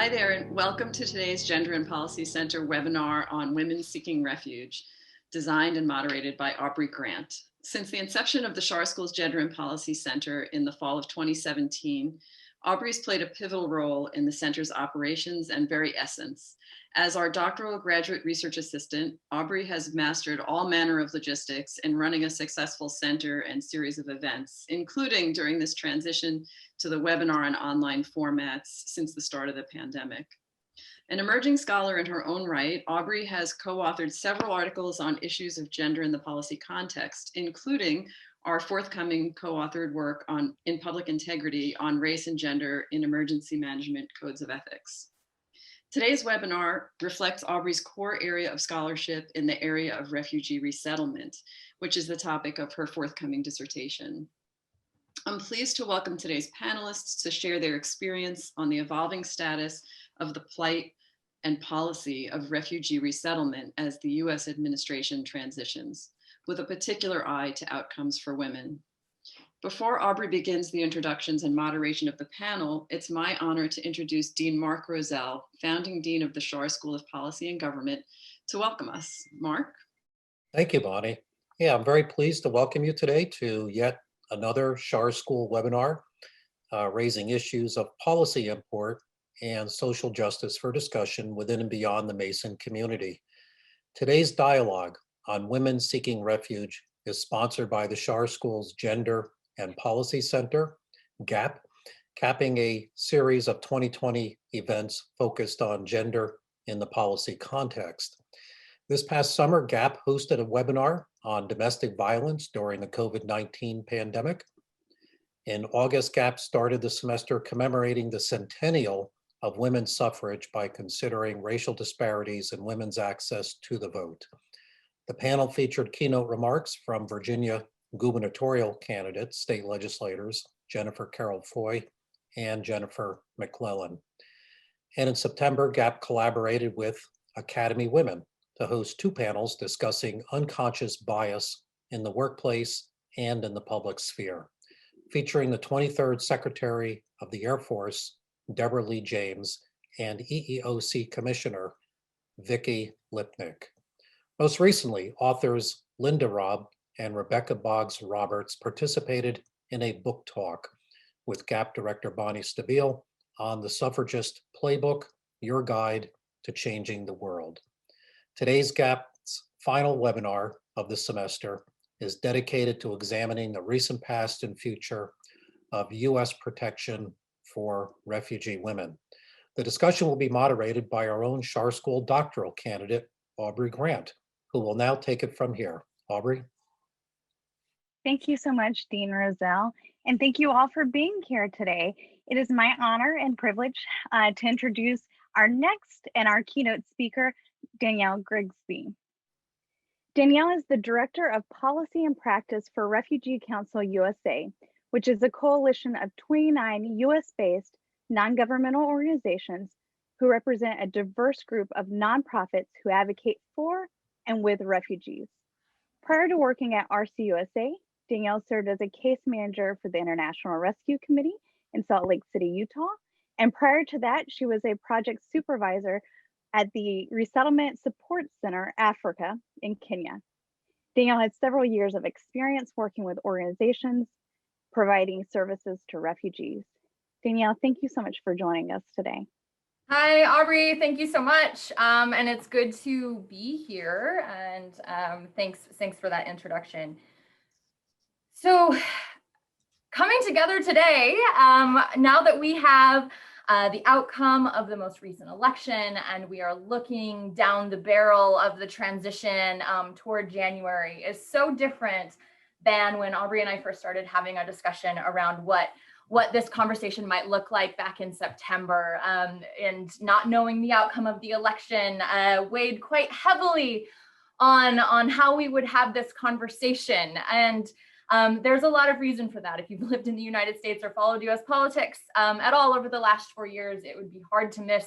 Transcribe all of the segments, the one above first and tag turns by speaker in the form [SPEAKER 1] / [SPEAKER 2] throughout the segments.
[SPEAKER 1] Hi there, and welcome to today's Gender and Policy Center webinar on women seeking refuge, designed and moderated by Aubrey Grant. Since the inception of the Schar School's Gender and Policy Center in the fall of 2017, Aubrey's played a pivotal role in the center's operations and very essence. As our doctoral graduate research assistant, Aubrey has mastered all manner of logistics in running a successful center and series of events, including during this transition to the webinar and online formats since the start of the pandemic. An emerging scholar in her own right, Aubrey has co-authored several articles on issues of gender in the policy context, including our forthcoming co-authored work in public integrity on race and gender in emergency management codes of ethics. Today's webinar reflects Aubrey's core area of scholarship in the area of refugee resettlement, which is the topic of her forthcoming dissertation. I'm pleased to welcome today's panelists to share their experience on the evolving status of the plight and policy of refugee resettlement as the US administration transitions, with a particular eye to outcomes for women. Before Aubrey begins the introductions and moderation of the panel, it's my honor to introduce Dean Mark Rozelle, founding dean of the Schar School of Policy and Government, to welcome us. Mark?
[SPEAKER 2] Thank you, Bonnie. Yeah, I'm very pleased to welcome you today to yet another Schar School webinar, raising issues of policy import and social justice for discussion within and beyond the Mason community. Today's dialogue on women seeking refuge is sponsored by the Schar School's Gender and Policy Center, GAP, capping a series of 2020 events focused on gender in the policy context. This past summer, GAP hosted a webinar on domestic violence during the COVID-19 pandemic. In August, GAP started the semester commemorating the centennial of women's suffrage by considering racial disparities in women's access to the vote. The panel featured keynote remarks from Virginia gubernatorial candidates, state legislators, Jennifer Carroll Foy and Jennifer McClellan. And in September, GAP collaborated with Academy Women to host two panels discussing unconscious bias in the workplace and in the public sphere, featuring the 23rd Secretary of the Air Force, Deborah Lee James, and EEOC Commissioner, Vicki Lipnick. Most recently, authors Linda Robb and Rebecca Boggs Roberts participated in a book talk with GAP Director Bonnie Stabile on the Suffragist Playbook, Your Guide to Changing the World. Today's GAP's final webinar of the semester is dedicated to examining the recent past and future of US protection for refugee women. The discussion will be moderated by our own Schar School doctoral candidate, Aubrey Grant, who will now take it from here. Aubrey?
[SPEAKER 3] Thank you so much, Dean Rozelle, and thank you all for being here today. It is my honor and privilege to introduce our next and our keynote speaker, Danielle Grigsby. Danielle is the Director of Policy and Practice for Refugee Council USA, which is a coalition of 29 US-based non-governmental organizations who represent a diverse group of nonprofits who advocate for and with refugees. Prior to working at RCUSA, Danielle served as a case manager for the International Rescue Committee in Salt Lake City, Utah. And prior to that, she was a project supervisor at the Resettlement Support Center, Africa in Kenya. Danielle had several years of experience working with organizations, providing services to refugees. Danielle, thank you so much for joining us today.
[SPEAKER 4] Hi, Aubrey. Thank you so much. And it's good to be here. And thanks for that introduction. So coming together today, now that we have the outcome of the most recent election and we are looking down the barrel of the transition toward January is so different than when Aubrey and I first started having a discussion around what this conversation might look like back in September, and not knowing the outcome of the election weighed quite heavily on how we would have this conversation. And there's a lot of reason for that. If you've lived in the United States or followed US politics at all over the last 4 years, it would be hard to miss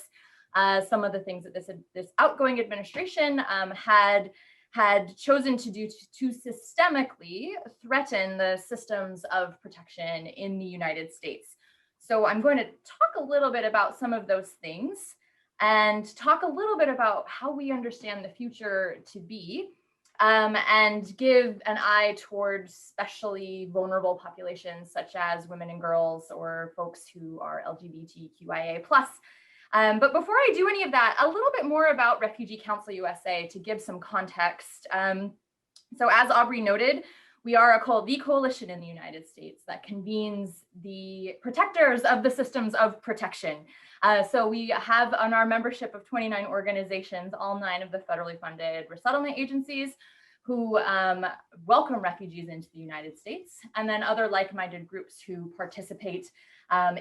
[SPEAKER 4] some of the things that this outgoing administration had chosen to do to systemically threaten the systems of protection in the United States. So I'm going to talk a little bit about some of those things and talk a little bit about how we understand the future to be, and give an eye towards especially vulnerable populations such as women and girls or folks who are LGBTQIA+. But before I do any of that, a little bit more about Refugee Council USA to give some context. So as Aubrey noted, we are the coalition in the United States that convenes the protectors of the systems of protection. So we have on our membership of 29 organizations, all 9 of the federally funded resettlement agencies who welcome refugees into the United States, and then other like-minded groups who participate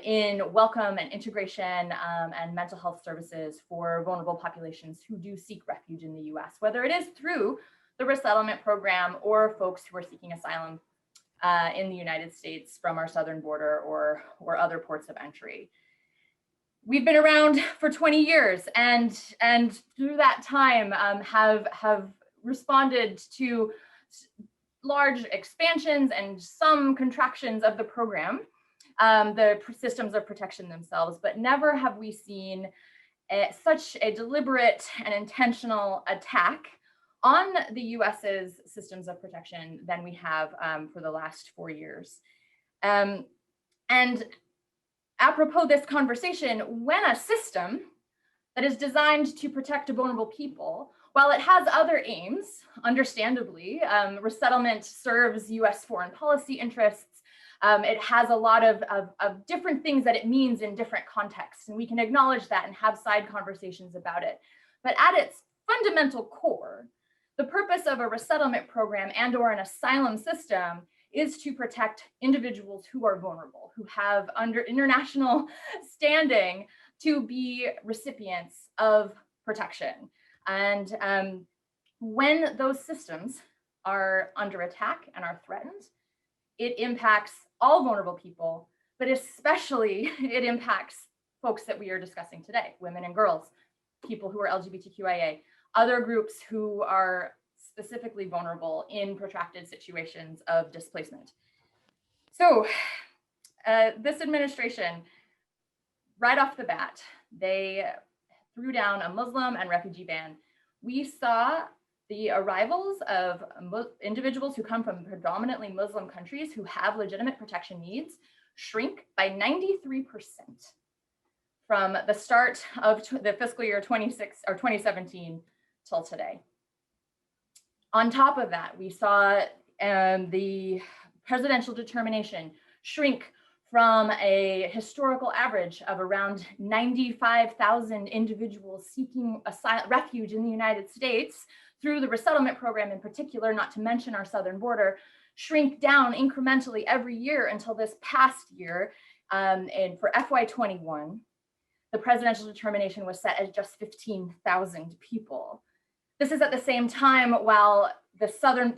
[SPEAKER 4] in welcome and integration and mental health services for vulnerable populations who do seek refuge in the US, whether it is through the resettlement program or folks who are seeking asylum in the United States from our southern border or other ports of entry. We've been around for 20 years and through that time have responded to large expansions and some contractions of the program, the systems of protection themselves, but never have we seen such a deliberate and intentional attack on the US's systems of protection than we have for the last 4 years. And apropos this conversation, when a system that is designed to protect vulnerable people, while it has other aims, understandably, resettlement serves US foreign policy interests, it has a lot of different things that it means in different contexts, and we can acknowledge that and have side conversations about it. But at its fundamental core, the purpose of a resettlement program and/or an asylum system is to protect individuals who are vulnerable, who have under international standing to be recipients of protection. And when those systems are under attack and are threatened, it impacts all vulnerable people, but especially it impacts folks that we are discussing today, women and girls, people who are LGBTQIA, other groups who are specifically vulnerable in protracted situations of displacement. So this administration, right off the bat, they threw down a Muslim and refugee ban. We saw the arrivals of individuals who come from predominantly Muslim countries who have legitimate protection needs shrink by 93% from the start of the fiscal year 2017 till today. On top of that, we saw the presidential determination shrink from a historical average of around 95,000 individuals seeking refuge in the United States through the resettlement program in particular, not to mention our southern border, shrink down incrementally every year until this past year. And for FY21, the presidential determination was set as just 15,000 people. This is at the same time while the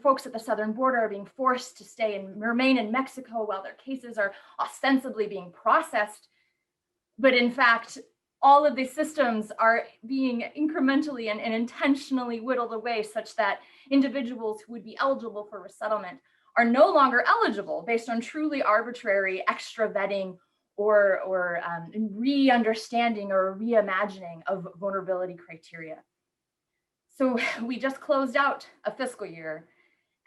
[SPEAKER 4] folks at the southern border are being forced to stay and remain in Mexico while their cases are ostensibly being processed. But in fact, all of these systems are being incrementally and intentionally whittled away such that individuals who would be eligible for resettlement are no longer eligible based on truly arbitrary extra vetting or re-understanding or reimagining of vulnerability criteria. So we just closed out a fiscal year,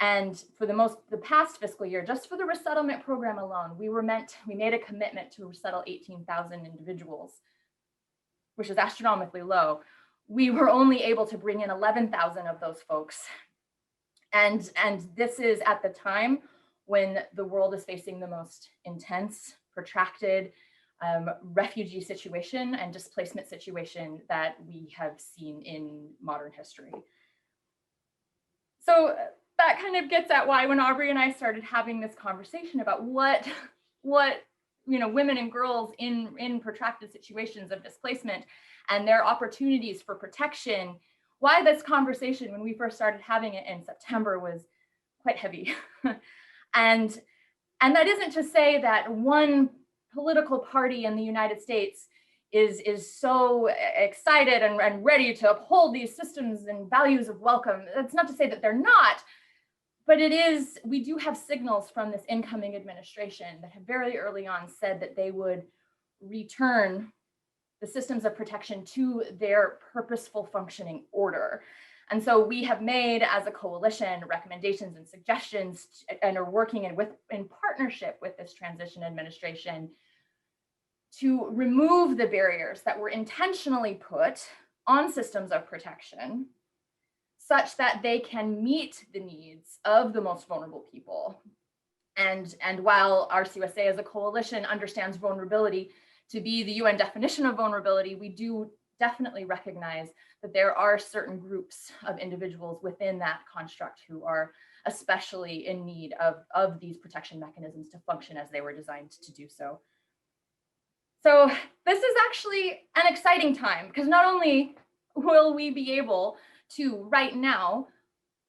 [SPEAKER 4] and for the past fiscal year, just for the resettlement program alone, we made a commitment to resettle 18,000 individuals, which is astronomically low. We were only able to bring in 11,000 of those folks. And this is at the time when the world is facing the most intense, protracted refugee situation and displacement situation that we have seen in modern history. So that kind of gets at why when Aubrey and I started having this conversation about what women and girls in protracted situations of displacement and their opportunities for protection, why this conversation when we first started having it in September was quite heavy. and that isn't to say that one political party in the United States is so excited and ready to uphold these systems and values of welcome. That's not to say that they're not, but we do have signals from this incoming administration that have very early on said that they would return the systems of protection to their purposeful functioning order. And so we have made, as a coalition, recommendations and suggestions and are working in partnership with this transition administration to remove the barriers that were intentionally put on systems of protection such that they can meet the needs of the most vulnerable people. And while RCUSA as a coalition understands vulnerability to be the UN definition of vulnerability, we do definitely recognize that there are certain groups of individuals within that construct who are especially in need of these protection mechanisms to function as they were designed to do so. So this is actually an exciting time, because not only will we be able to right now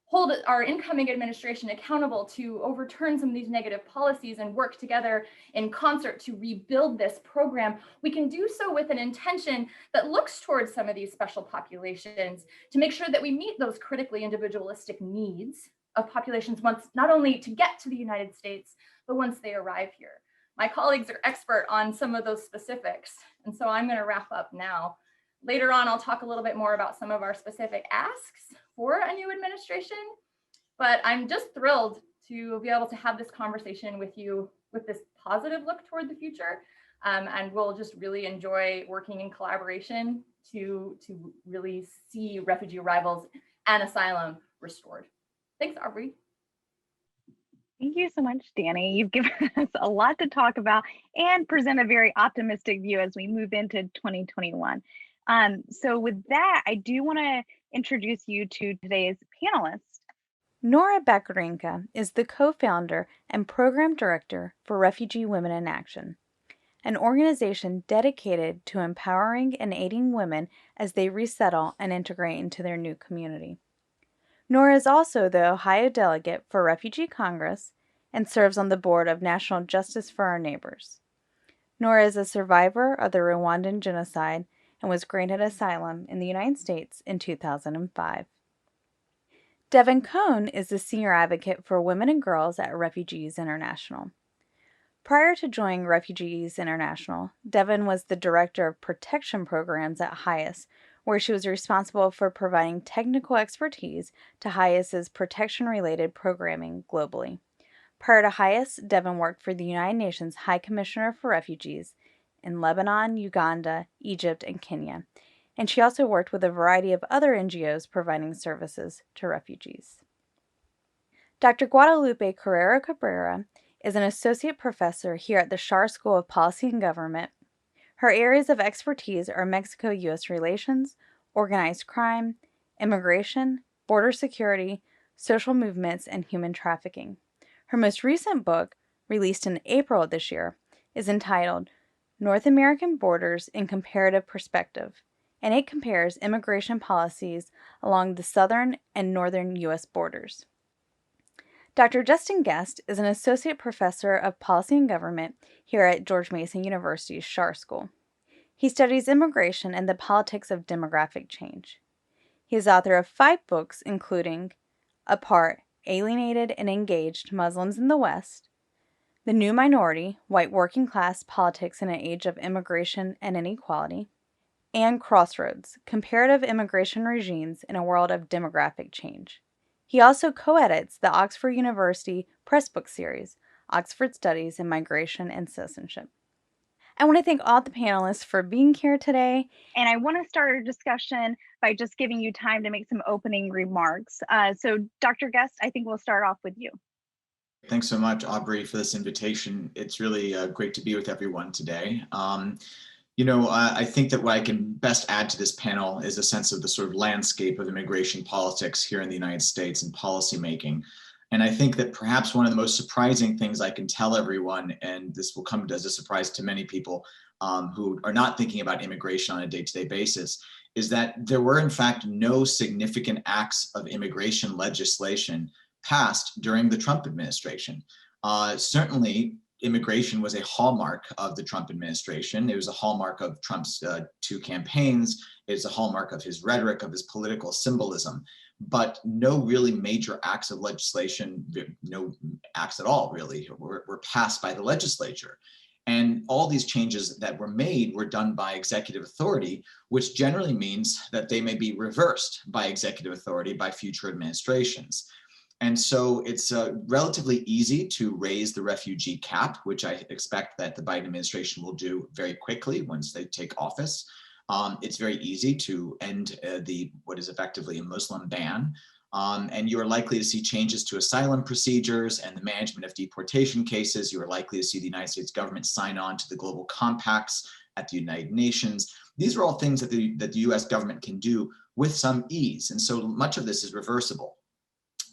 [SPEAKER 4] hold our incoming administration accountable to overturn some of these negative policies and work together in concert to rebuild this program, we can do so with an intention that looks towards some of these special populations to make sure that we meet those critically individualistic needs of populations once, not only to get to the United States, but once they arrive here. My colleagues are expert on some of those specifics, and so I'm going to wrap up now. Later on, I'll talk a little bit more about some of our specific asks for a new administration, but I'm just thrilled to be able to have this conversation with you with this positive look toward the future, and we'll just really enjoy working in collaboration to really see refugee arrivals and asylum restored. Thanks, Aubrey.
[SPEAKER 3] Thank you so much, Danny. You've given us a lot to talk about and present a very optimistic view as we move into 2021. So with that, I do want to introduce you to today's panelists.
[SPEAKER 5] Nora Bekarenka is the co-founder and program director for Refugee Women in Action, an organization dedicated to empowering and aiding women as they resettle and integrate into their new community. Nora is also the Ohio delegate for Refugee Congress and serves on the board of National Justice for Our Neighbors. Nora is a survivor of the Rwandan genocide and was granted asylum in the United States in 2005. Devin Cohn is the senior advocate for women and girls at Refugees International. Prior to joining Refugees International, Devin was the director of protection programs at HIAS, where she was responsible for providing technical expertise to HIAS's protection-related programming globally. Prior to HIAS, Devin worked for the United Nations High Commissioner for Refugees in Lebanon, Uganda, Egypt, and Kenya, and she also worked with a variety of other NGOs providing services to refugees. Dr. Guadalupe Carrera Cabrera is an associate professor here at the Schar School of Policy and Government. Her areas of expertise are Mexico-U.S. relations, organized crime, immigration, border security, social movements, and human trafficking. Her most recent book, released in April of this year, is entitled North American Borders in Comparative Perspective, and it compares immigration policies along the southern and northern U.S. borders. Dr. Justin Guest is an associate professor of policy and government here at George Mason University's Schar School. He studies immigration and the politics of demographic change. He is author of 5 books, including Apart, Alienated and Engaged Muslims in the West, The New Minority, White Working Class Politics in an Age of Immigration and Inequality, and Crossroads, Comparative Immigration Regimes in a World of Demographic Change. He also co-edits the Oxford University Pressbook series, Oxford Studies in Migration and Citizenship. I want to thank all the panelists for being here today.
[SPEAKER 3] And I want to start our discussion by just giving you time to make some opening remarks. So Dr. Guest, I think we'll start off with you.
[SPEAKER 6] Thanks so much, Aubrey, for this invitation. It's really great to be with everyone today. I think that what I can best add to this panel is a sense of the sort of landscape of immigration politics here in the United States and policymaking. And I think that perhaps one of the most surprising things I can tell everyone, and this will come as a surprise to many people who are not thinking about immigration on a day-to-day basis, is that there were in fact no significant acts of immigration legislation passed during the Trump administration. Certainly, immigration was a hallmark of the Trump administration. It was a hallmark of Trump's 2 campaigns. It's a hallmark of his rhetoric, of his political symbolism, but no really major acts of legislation, no acts at all really, were passed by the legislature. And all these changes that were made were done by executive authority, which generally means that they may be reversed by executive authority by future administrations. And so it's relatively easy to raise the refugee cap, which I expect that the Biden administration will do very quickly once they take office. It's very easy to end what is effectively a Muslim ban. And you are likely to see changes to asylum procedures and the management of deportation cases. You are likely to see the United States government sign on to the global compacts at the United Nations. These are all things that the US government can do with some ease. And so much of this is reversible.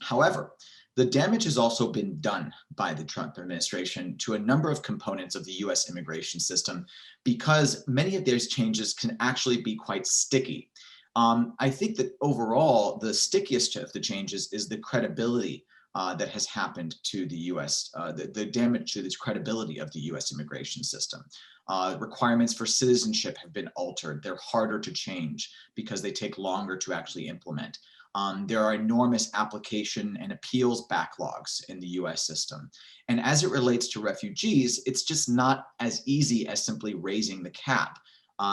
[SPEAKER 6] However, the damage has also been done by the Trump administration to a number of components of the US immigration system because many of those changes can actually be quite sticky. I think that overall, the stickiest of the changes is the credibility that has happened to the US, the damage to this credibility of the US immigration system. Requirements for citizenship have been altered. They're harder to change because they take longer to actually implement. There are enormous application and appeals backlogs in the US system. And as it relates to refugees, it's just not as easy as simply raising the cap.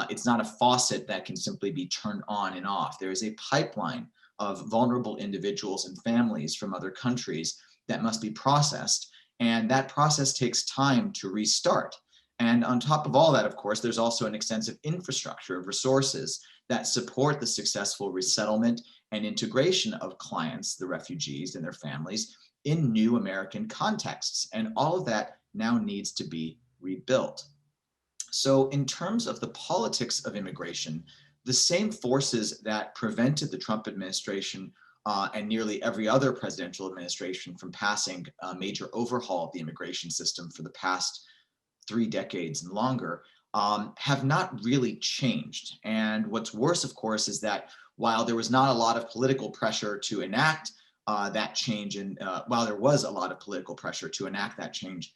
[SPEAKER 6] It's not a faucet that can simply be turned on and off. There is a pipeline of vulnerable individuals and families from other countries that must be processed. And that process takes time to restart. And on top of all that, of course, there's also an extensive infrastructure of resources that support the successful resettlement and integration of clients, the refugees and their families, in new American contexts. And all of that now needs to be rebuilt. So in terms of the politics of immigration, the same forces that prevented the Trump administration and nearly every other presidential administration from passing a major overhaul of the immigration system for the past 3 decades and longer have not really changed. And what's worse, of course, is that while there was not a lot of political pressure to enact that change, and while there was a lot of political pressure to enact that change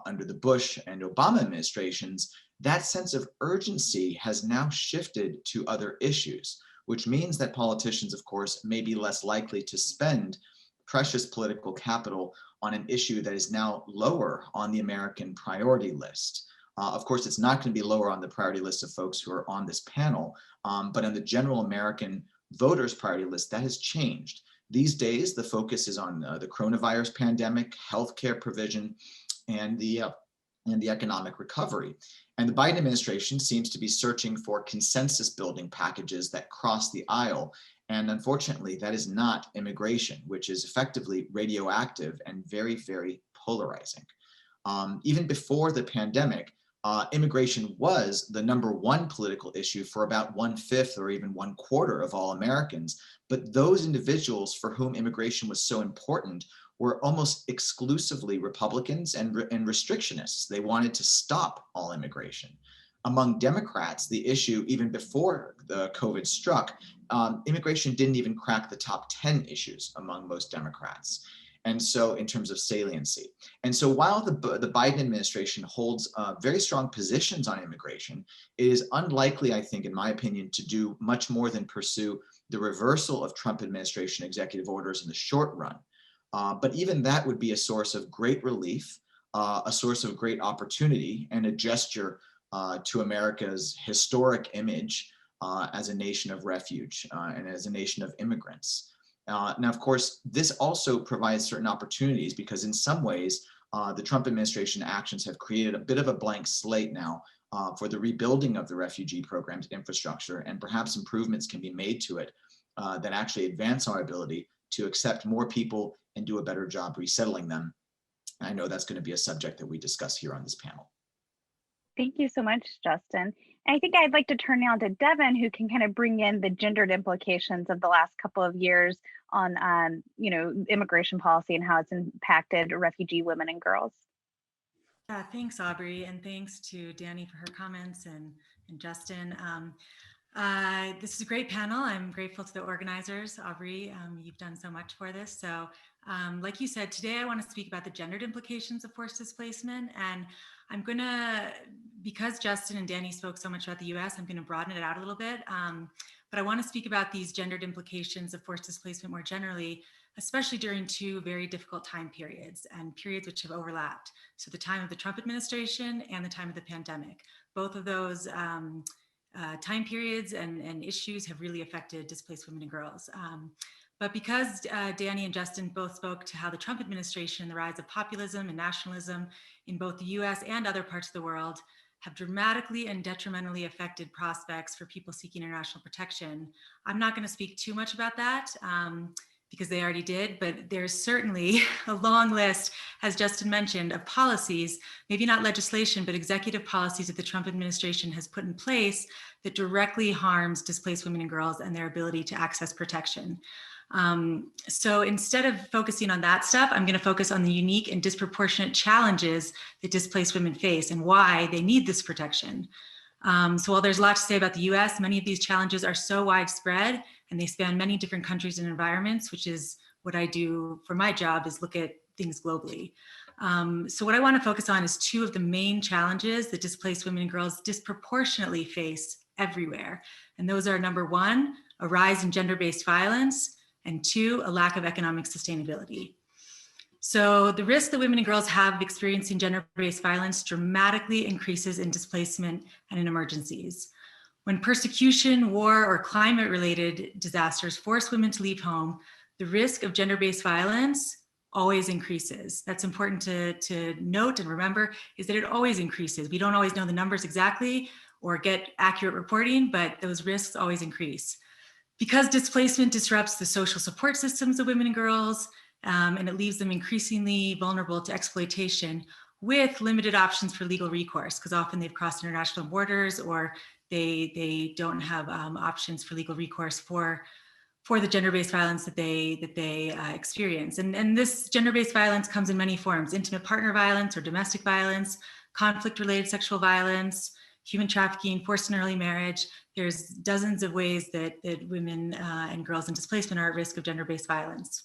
[SPEAKER 6] under the Bush and Obama administrations, that sense of urgency has now shifted to other issues, which means that politicians, of course, may be less likely to spend precious political capital on an issue that is now lower on the American priority list. Of course, it's not going to be lower on the priority list of folks who are on this panel, but on the general American voters' priority list, that has changed. These days, the focus is on the coronavirus pandemic, healthcare provision, and the economic recovery. And the Biden administration seems to be searching for consensus building packages that cross the aisle. And unfortunately, that is not immigration, which is effectively radioactive and very, very polarizing. Even before the pandemic, immigration was the #1 political issue for about 1/5 or even 1/4 of all Americans. But those individuals for whom immigration was so important were almost exclusively Republicans and restrictionists. They wanted to stop all immigration. Among Democrats, the issue, even before the COVID struck, immigration didn't even crack the top 10 issues among most Democrats. And so in terms of saliency. And so while the Biden administration holds very strong positions on immigration, it is unlikely, I think, in my opinion, to do much more than pursue the reversal of Trump administration executive orders in the short run. But even that would be a source of great relief, a source of great opportunity, and a gesture to America's historic image as a nation of refuge and as a nation of immigrants. Now, of course, this also provides certain opportunities because in some ways, the Trump administration actions have created a bit of a blank slate now for the rebuilding of the refugee program's infrastructure, and perhaps improvements can be made to it that actually advance our ability to accept more people and do a better job resettling them. And I know that's going to be a subject that we discuss here on this panel.
[SPEAKER 3] Thank you so much, Justin. I think I'd like to turn now to Devin, who can kind of bring in the gendered implications of the last couple of years on, immigration policy and how it's impacted refugee women and girls.
[SPEAKER 7] Yeah, thanks, Aubrey, and thanks to Danny for her comments and Justin. This is a great panel. I'm grateful to the organizers. Aubrey, you've done so much for this. So like you said, today I want to speak about the gendered implications of forced displacement. And I'm going to, because Justin and Danny spoke so much about the US, I'm going to broaden it out a little bit. but I want to speak about these gendered implications of forced displacement more generally, especially during two very difficult time periods and periods which have overlapped. So the time of the Trump administration and the time of the pandemic. Both of those time periods and issues have really affected displaced women and girls. But because Danny and Justin both spoke to how the Trump administration and the rise of populism and nationalism in both the US and other parts of the world have dramatically and detrimentally affected prospects for people seeking international protection, I'm not going to speak too much about that because they already did, but there's certainly a long list, as Justin mentioned, of policies, maybe not legislation, but executive policies that the Trump administration has put in place that directly harms displaced women and girls and their ability to access protection. So instead of focusing on that stuff, I'm going to focus on the unique and disproportionate challenges that displaced women face and why they need this protection. So while there's a lot to say about the US, many of these challenges are so widespread and they span many different countries and environments, which is what I do for my job, is look at things globally. So what I want to focus on is two of the main challenges that displaced women and girls disproportionately face everywhere. And those are, number one, a rise in gender-based violence, and two, a lack of economic sustainability. So the risk that women and girls have of experiencing gender-based violence dramatically increases in displacement and in emergencies. When persecution, war, or climate-related disasters force women to leave home, the risk of gender-based violence always increases. That's important to note and remember, is that it always increases. We don't always know the numbers exactly or get accurate reporting, but those risks always increase. Because displacement disrupts the social support systems of women and girls, and it leaves them increasingly vulnerable to exploitation with limited options for legal recourse, because often they've crossed international borders or they don't have options for legal recourse for the gender-based violence that they experience. And this gender-based violence comes in many forms: intimate partner violence or domestic violence, conflict-related sexual violence, human trafficking, forced and early marriage. There's dozens of ways that women and girls in displacement are at risk of gender-based violence.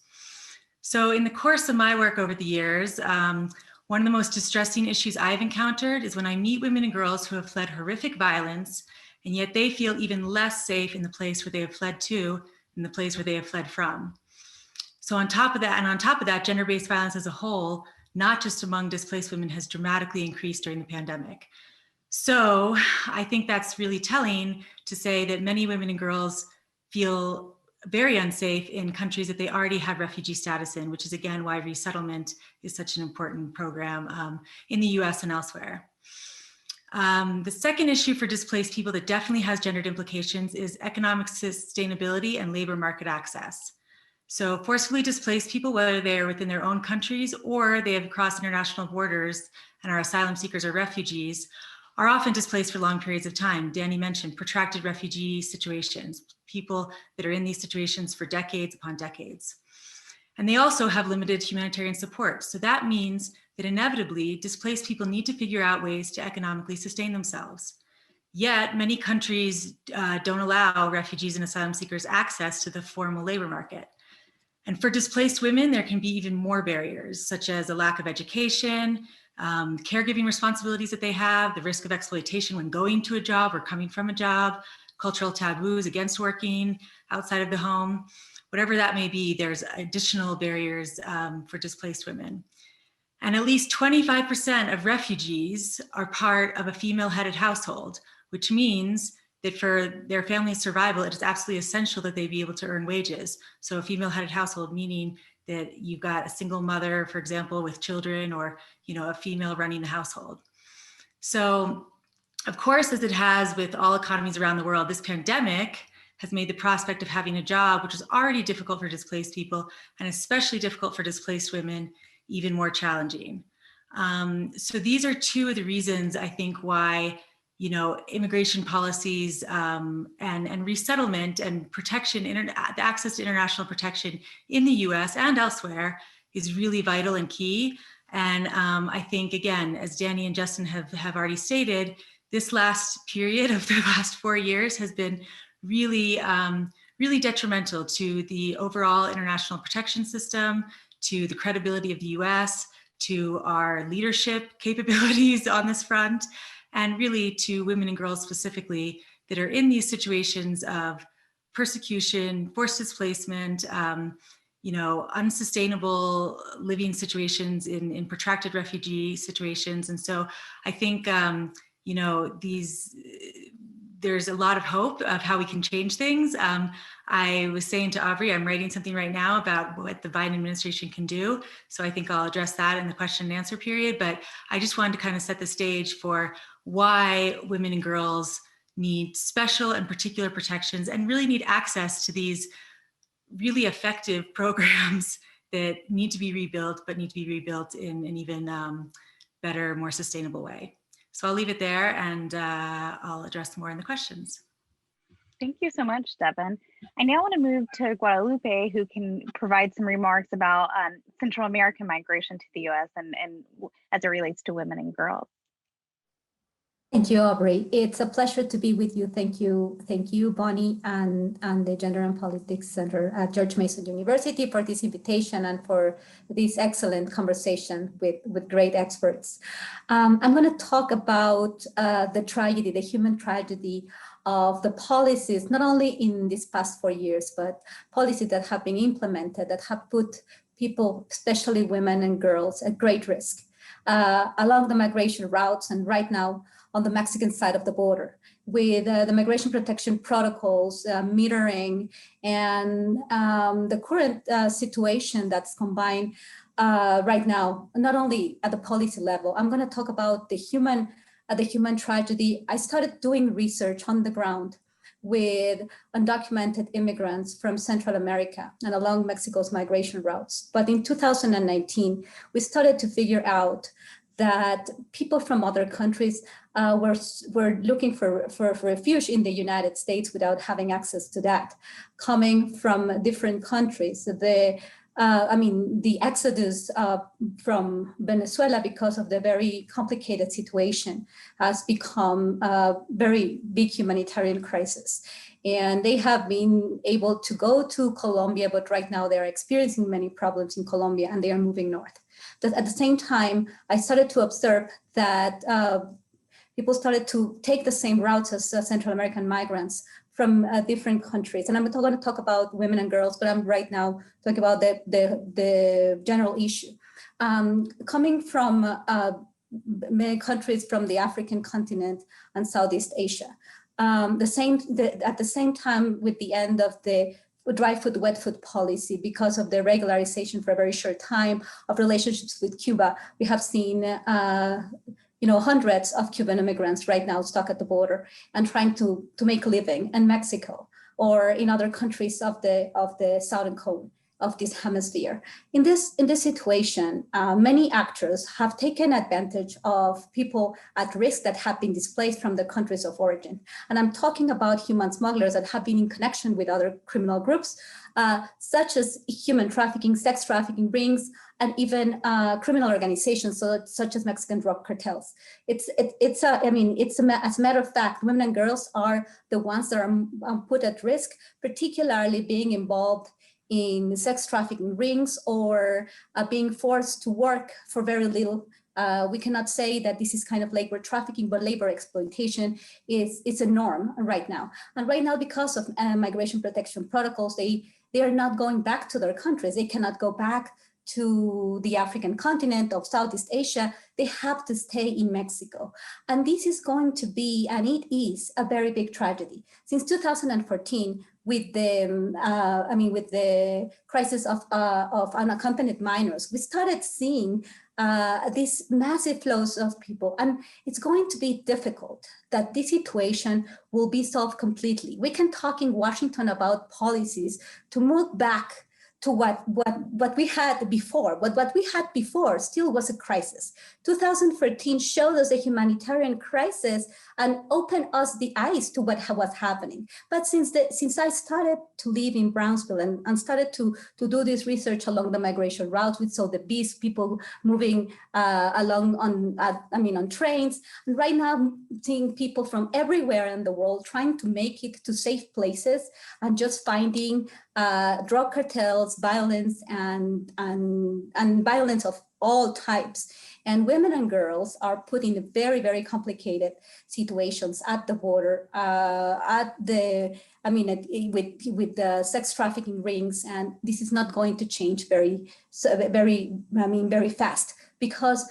[SPEAKER 7] So in the course of my work over the years, one of the most distressing issues I've encountered is when I meet women and girls who have fled horrific violence, and yet they feel even less safe in the place where they have fled to than the place where they have fled from. So on top of that, gender-based violence as a whole, not just among displaced women, has dramatically increased during the pandemic. So I think that's really telling to say that many women and girls feel very unsafe in countries that they already have refugee status in, which is again why resettlement is such an important program in the US and elsewhere. The second issue for displaced people that definitely has gendered implications is economic sustainability and labor market access. So forcefully displaced people, whether they are within their own countries or they have crossed international borders and are asylum seekers or refugees, are often displaced for long periods of time. Danny mentioned protracted refugee situations, people that are in these situations for decades upon decades. And they also have limited humanitarian support. So that means that inevitably displaced people need to figure out ways to economically sustain themselves. Yet many countries don't allow refugees and asylum seekers access to the formal labor market. And for displaced women, there can be even more barriers, such as a lack of education, caregiving responsibilities that they have, the risk of exploitation when going to a job or coming from a job, cultural taboos against working outside of the home. Whatever that may be, there's additional barriers for displaced women. And at least 25% of refugees are part of a female-headed household, which means that for their family's survival, it is absolutely essential that they be able to earn wages. So a female-headed household, meaning that you've got a single mother, for example, with children, or a female running the household. So, of course, as it has with all economies around the world, this pandemic has made the prospect of having a job, which is already difficult for displaced people, and especially difficult for displaced women, even more challenging. So these are two of the reasons, I think, why immigration policies and resettlement and protection, the access to international protection in the US and elsewhere is really vital and key. And I think, again, as Danny and Justin have already stated, this last period of the last 4 years has been really, really detrimental to the overall international protection system, to the credibility of the US, to our leadership capabilities on this front, and really to women and girls specifically that are in these situations of persecution, forced displacement, unsustainable living situations in protracted refugee situations. And so I think, there's a lot of hope of how we can change things. I was saying to Aubrey, I'm writing something right now about what the Biden administration can do. So I think I'll address that in the question and answer period. But I just wanted to kind of set the stage for why women and girls need special and particular protections and really need access to these really effective programs that need to be rebuilt, but need to be rebuilt in an even better, more sustainable way. So I'll leave it there, and I'll address more in the questions.
[SPEAKER 3] Thank you so much, Devin. I now want to move to Guadalupe, who can provide some remarks about Central American migration to the U.S. and as it relates to women and girls.
[SPEAKER 8] Thank you, Aubrey. It's a pleasure to be with you. Thank you, Bonnie, and the Gender and Politics Center at George Mason University for this invitation and for this excellent conversation with great experts. I'm going to talk about the tragedy, the human tragedy of the policies, not only in these past 4 years, but policies that have been implemented that have put people, especially women and girls, at great risk along the migration routes and right now on the Mexican side of the border, with the migration protection protocols, metering, and the current situation that's combined right now, not only at the policy level. I'm going to talk about the human tragedy. I started doing research on the ground with undocumented immigrants from Central America and along Mexico's migration routes. But in 2019, we started to figure out that people from other countries were looking for refuge in the United States without having access to that, coming from different countries. The exodus from Venezuela, because of the very complicated situation, has become a very big humanitarian crisis. And they have been able to go to Colombia, but right now they're experiencing many problems in Colombia and they are moving north. At the same time, I started to observe that people started to take the same routes as Central American migrants from different countries. And I'm going to talk about women and girls, but I'm right now talking about the general issue. Coming from many countries from the African continent and Southeast Asia. At the same time, with the end of the dry foot, wet foot policy, because of the regularization for a very short time of relationships with Cuba, we have seen hundreds of Cuban immigrants right now stuck at the border and trying to make a living in Mexico or in other countries of the southern cone of this hemisphere. In this situation, many actors have taken advantage of people at risk that have been displaced from their countries of origin. And I'm talking about human smugglers that have been in connection with other criminal groups, such as human trafficking, sex trafficking rings, and even criminal organizations, such as Mexican drug cartels. As a matter of fact, women and girls are the ones that are put at risk, particularly being involved in sex trafficking rings or being forced to work for very little. We cannot say that this is kind of labor trafficking, but labor exploitation is a norm right now. And right now, because of migration protection protocols, they are not going back to their countries. They cannot go back to the African continent of Southeast Asia. They have to stay in Mexico. And this is going to be, and it is, a very big tragedy. Since 2014, with the crisis of unaccompanied minors, we started seeing these massive flows of people, and it's going to be difficult that this situation will be solved completely. We can talk in Washington about policies to move back to what we had before. But what we had before still was a crisis. 2014 showed us a humanitarian crisis and opened us the eyes to what was happening. But since I started to live in Brownsville and started to do this research along the migration routes, we saw the bees, people moving along on trains. And right now, I'm seeing people from everywhere in the world trying to make it to safe places and just finding drug cartels, violence, and violence of all types. And women and girls are put in very, very complicated situations at the border, with the sex trafficking rings. And this is not going to change very fast, because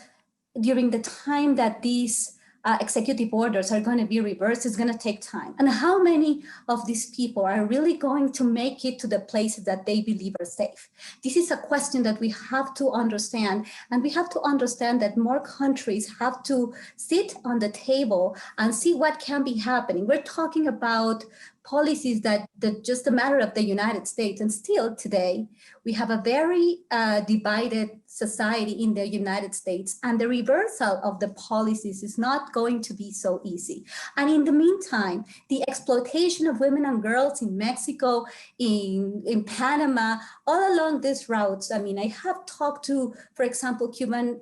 [SPEAKER 8] during the time that these executive orders are going to be reversed, it's going to take time. And how many of these people are really going to make it to the places that they believe are safe? This is a question that we have to understand. And we have to understand that more countries have to sit on the table and see what can be happening. We're talking about policies that just a matter of the United States. And still today, we have a very divided society in the United States, and the reversal of the policies is not going to be so easy. And in the meantime, the exploitation of women and girls in Mexico, in Panama, all along these routes. I mean, I have talked to, for example, Cuban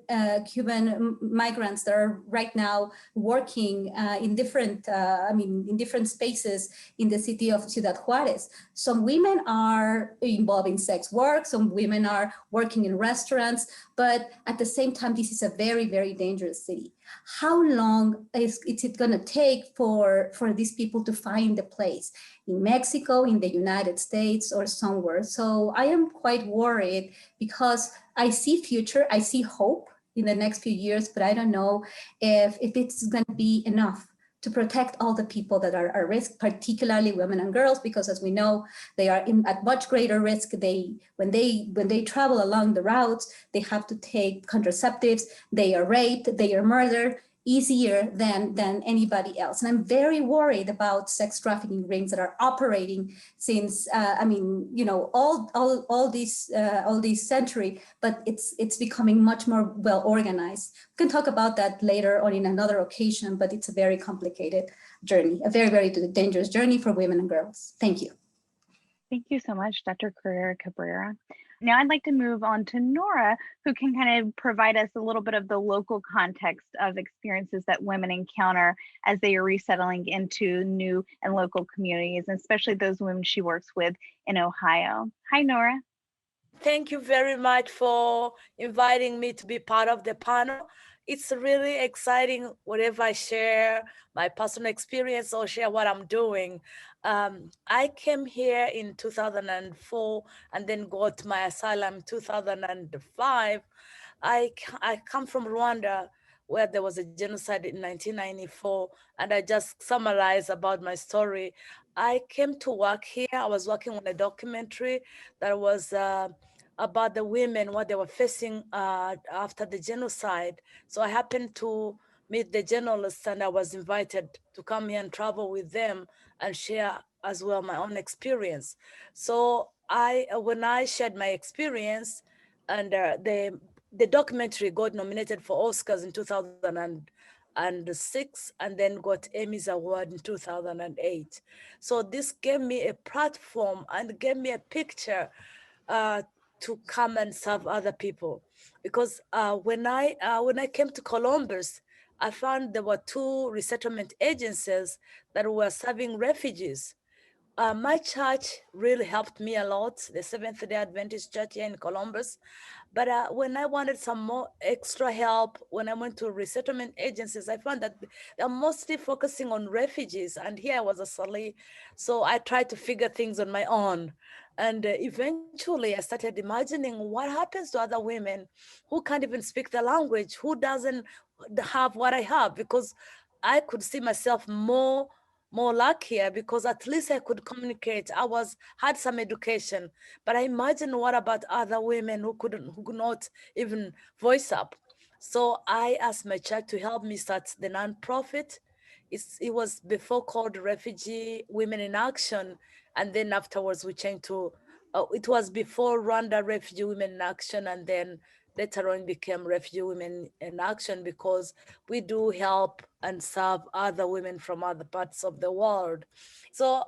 [SPEAKER 8] migrants that are right now working in different spaces in the city of Ciudad Juarez. Some women are involved in sex work, some women are working in restaurants, but at the same time, this is a very, very dangerous city. How long is it going to take for these people to find a place in Mexico, in the United States, or somewhere? So I am quite worried, because I see future, I see hope in the next few years, but I don't know if it's going to be enough to protect all the people that are at risk, particularly women and girls, because as we know, they are at much greater risk. When they travel along the routes, they have to take contraceptives, they are raped, they are murdered easier than anybody else. And I'm very worried about sex trafficking rings that are operating since all these century, but it's becoming much more well organized. We can talk about that later on in another occasion, but it's a very complicated journey, a very, very dangerous journey for women and girls. Thank you.
[SPEAKER 3] Thank you so much, Dr. Carrera Cabrera. Now I'd like to move on to Nora, who can kind of provide us a little bit of the local context of experiences that women encounter as they are resettling into new and local communities, and especially those women she works with in Ohio. Hi, Nora.
[SPEAKER 9] Thank you very much for inviting me to be part of the panel. It's really exciting whenever I share my personal experience or share what I'm doing. I came here in 2004 and then got my asylum in 2005. I come from Rwanda, where there was a genocide in 1994, and I just summarize about my story. I came to work here. I was working on a documentary that was about the women, what they were facing after the genocide. So I happened to meet the journalists, and I was invited to come here and travel with them and share as well my own experience. So when I shared my experience, and the documentary got nominated for Oscars in 2006 and then got Emmys Award in 2008. So this gave me a platform and gave me a picture to come and serve other people. Because when I came to Columbus, I found there were 2 resettlement agencies that were serving refugees. My church really helped me a lot, the Seventh-day Adventist Church here in Columbus. But when I wanted some more extra help, when I went to resettlement agencies, I found that they're mostly focusing on refugees. And here I was a Salih. So I tried to figure things on my own. And eventually I started imagining what happens to other women who can't even speak the language, who doesn't have what I have, because I could see myself more luckier, because at least I could communicate. Had some education, but I imagine what about other women who could not even voice up. So I asked my church to help me start the nonprofit. It was before called Refugee Women in Action, and then afterwards we changed to it was before Rwanda Refugee Women in Action, and then later on became Refugee Women in Action, because we do help and serve other women from other parts of the world. So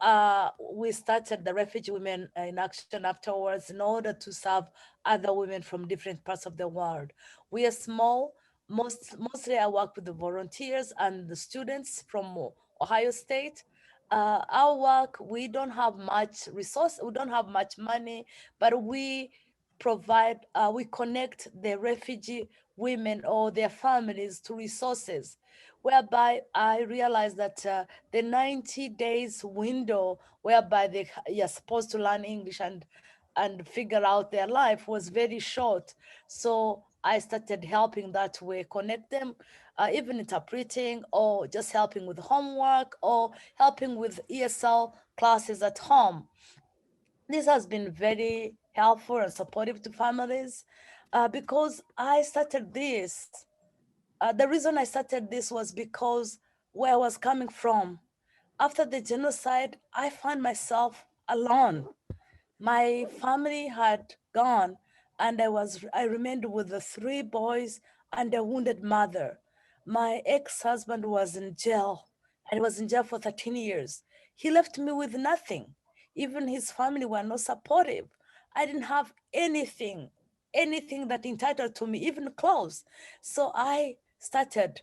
[SPEAKER 9] we started the Refugee Women in Action afterwards in order to serve other women from different parts of the world. We are small. Mostly I work with the volunteers and the students from Ohio State. Our work, we don't have much resource, we don't have much money, but we we connect the refugee women or their families to resources, whereby I realized that the 90 days window whereby you're supposed to learn English and figure out their life was very short. So I started helping that way, connect them, even interpreting or just helping with homework or helping with ESL classes at home. This has been very helpful and supportive to families because I started this. The reason I started this was because where I was coming from. After the genocide, I found myself alone. My family had gone, and I remained with the 3 boys and a wounded mother. My ex-husband was in jail, and he was in jail for 13 years. He left me with nothing. Even his family were not supportive. I didn't have anything that entitled to me, even clothes. So I started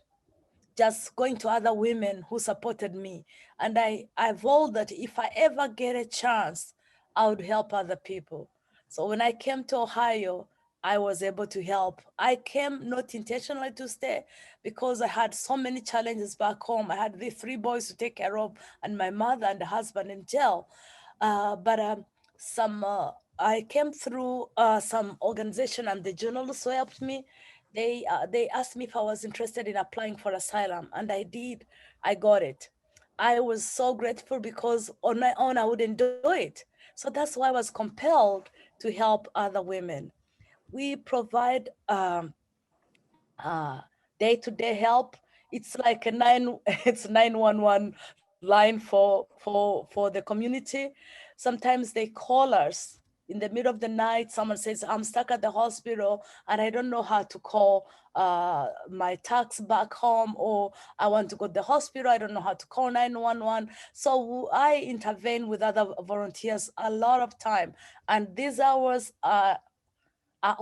[SPEAKER 9] just going to other women who supported me. And I vowed that if I ever get a chance, I would help other people. So when I came to Ohio, I was able to help. I came not intentionally to stay because I had so many challenges back home. I had the 3 boys to take care of and my mother and the husband in jail. But some I came through some organization and the journalists who helped me. They asked me if I was interested in applying for asylum, and I did. I got it. I was so grateful because on my own I wouldn't do it. So that's why I was compelled to help other women. We provide uh, day-to-day help. It's like a it's 911 line for the community. Sometimes they call us in the middle of the night. Someone says, I'm stuck at the hospital and I don't know how to call my tax back home, or I want to go to the hospital, I don't know how to call 911. So I intervene with other volunteers a lot of time, and these hours are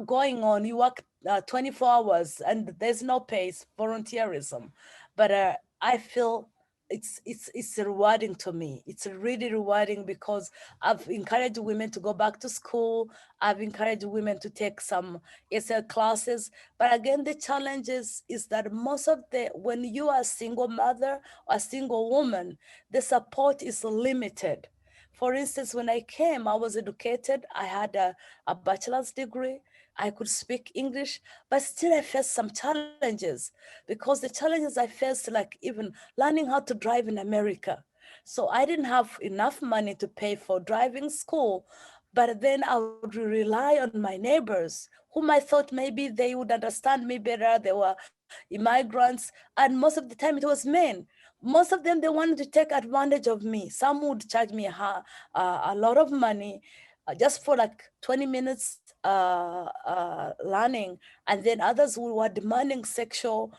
[SPEAKER 9] going on. You work 24 hours and there's no pay. It's volunteerism, but I feel it's rewarding to me. It's really rewarding because I've encouraged women to go back to school. I've encouraged women to take some ESL classes. But again, the challenge is that most of when you are a single mother or a single woman, the support is limited. For instance, when I came, I was educated. I had a bachelor's degree. I could speak English, but still I faced some challenges, because the challenges I faced, like even learning how to drive in America. So I didn't have enough money to pay for driving school, but then I would rely on my neighbors, whom I thought maybe they would understand me better. They were immigrants, and most of the time it was men. Most of them, they wanted to take advantage of me. Some would charge me a lot of money just for like 20 minutes learning, and then others who were demanding sexual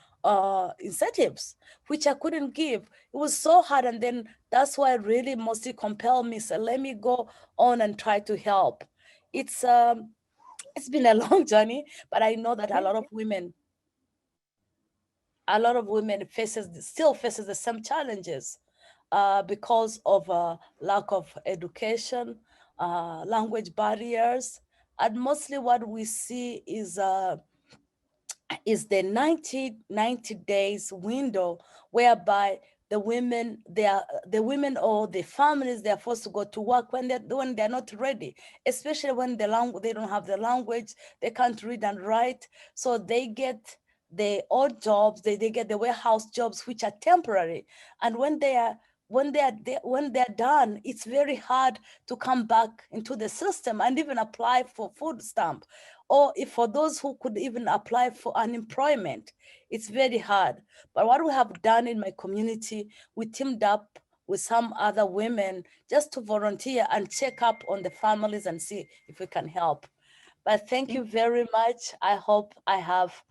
[SPEAKER 9] incentives, which I couldn't give. It was so hard, and then that's why it really mostly compelled me. So let me go on and try to help. It's been a long journey, but I know that a lot of women still faces the same challenges because of lack of education, language barriers, and mostly what we see is the 90 days window whereby the women or the families, they're forced to go to work when they're not ready, especially when they don't have the language, they can't read and write. So they get the odd jobs, they get the warehouse jobs, which are temporary. And when they're done, it's very hard to come back into the system and even apply for food stamp, or if for those who could even apply for unemployment. It's very hard. But what we have done in my community, we teamed up with some other women just to volunteer and check up on the families and see if we can help. But thank you very much. I hope I have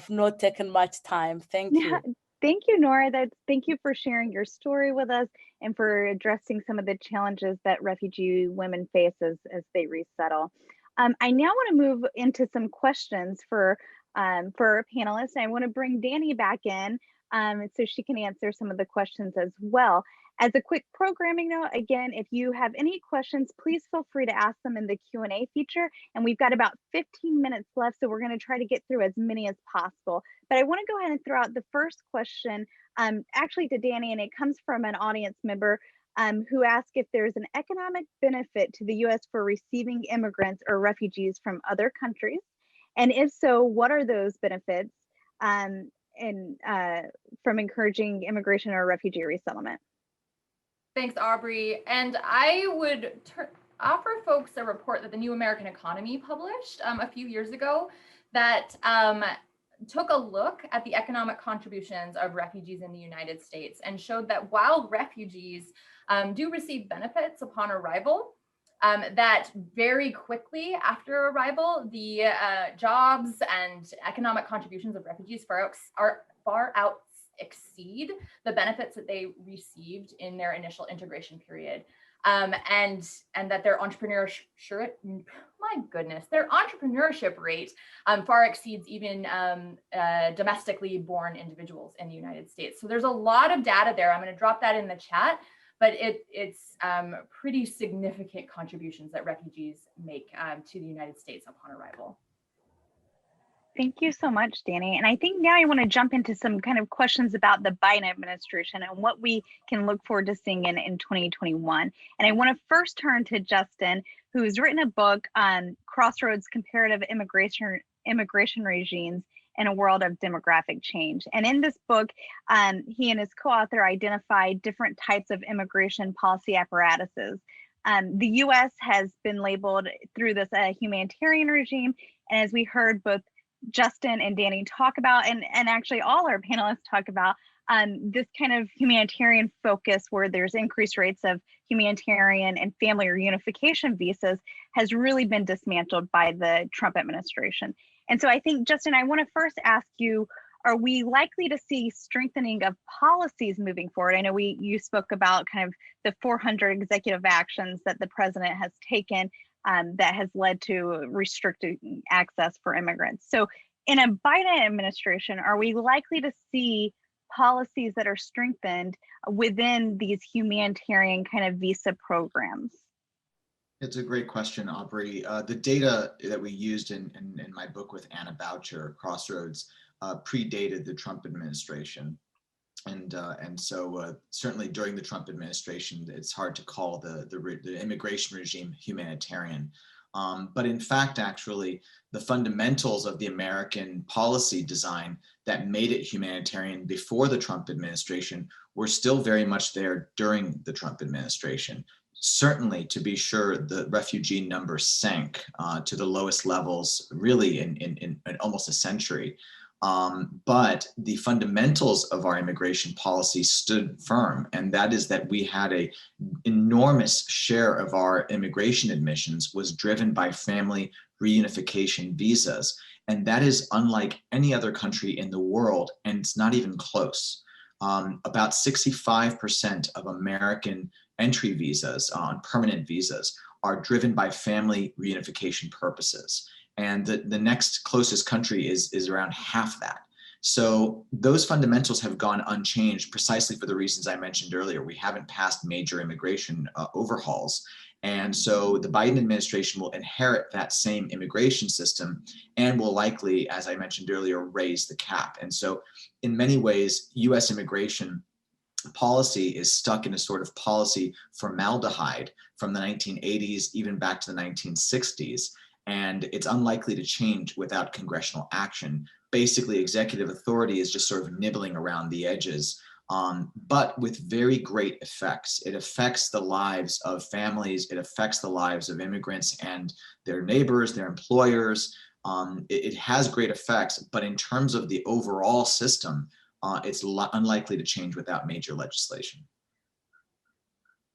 [SPEAKER 9] not taken much time. Thank
[SPEAKER 3] Yeah,
[SPEAKER 9] you.
[SPEAKER 3] thank you, Nora. Thank you for sharing your story with us and for addressing some of the challenges that refugee women face as they resettle. I now want to move into some questions for our panelists. I want to bring Danny back in so she can answer some of the questions as well. As a quick programming note, again, if you have any questions, please feel free to ask them in the Q&A feature. And we've got about 15 minutes left, so we're going to try to get through as many as possible. But I want to go ahead and throw out the first question, actually to Danny, and it comes from an audience member who asked if there's an economic benefit to the U.S. for receiving immigrants or refugees from other countries. And if so, what are those benefits from encouraging immigration or refugee resettlement?
[SPEAKER 4] Thanks, Aubrey. And I would offer folks a report that the New American Economy published a few years ago that took a look at the economic contributions of refugees in the United States and showed that while refugees do receive benefits upon arrival, that very quickly after arrival, the jobs and economic contributions of refugees far out exceed the benefits that they received in their initial integration period. And that their entrepreneurship, their entrepreneurship rate far exceeds even domestically born individuals in the United States. So there's a lot of data there. I'm going to drop that in the chat, but it's pretty significant contributions that refugees make to the United States upon arrival.
[SPEAKER 3] Thank you so much, Danny. And I think now I want to jump into some kind of questions about the Biden administration and what we can look forward to seeing in 2021. And I want to first turn to Justin, who's written a book on Crossroads Comparative Immigration Regimes in a World of Demographic Change. And in this book, he and his co-author identified different types of immigration policy apparatuses. The US has been labeled through this humanitarian regime. And as we heard both Justin and Danny talk about, and actually all our panelists talk about, this kind of humanitarian focus where there's increased rates of humanitarian and family reunification visas has really been dismantled by the Trump administration. And so I think, Justin, I want to first ask you, are we likely to see strengthening of policies moving forward? I know you spoke about kind of the 400 executive actions that the president has taken that has led to restricting access for immigrants. So in a Biden administration, are we likely to see policies that are strengthened within these humanitarian kind of visa programs?
[SPEAKER 6] It's a great question, Aubrey. The data that we used in my book with Anna Boucher, Crossroads, predated the Trump administration. And so certainly during the Trump administration, it's hard to call the immigration regime humanitarian. But in fact, actually, the fundamentals of the American policy design that made it humanitarian before the Trump administration were still very much there during the Trump administration. Certainly, to be sure, the refugee number sank to the lowest levels really in almost a century. But the fundamentals of our immigration policy stood firm, and that is that we had an enormous share of our immigration admissions was driven by family reunification visas. And that is unlike any other country in the world, and it's not even close. About 65% of American entry visas on permanent visas are driven by family reunification purposes. And the next closest country is around half that. So those fundamentals have gone unchanged precisely for the reasons I mentioned earlier. We haven't passed major immigration overhauls. And so the Biden administration will inherit that same immigration system and will likely, as I mentioned earlier, raise the cap. And so in many ways, US immigration policy is stuck in a sort of policy formaldehyde from the 1980s, even back to the 1960s. And it's unlikely to change without congressional action. Basically, executive authority is just sort of nibbling around the edges, but with very great effects. It affects the lives of families. It affects the lives of immigrants and their neighbors, their employers. It has great effects, but in terms of the overall system, it's unlikely to change without major legislation.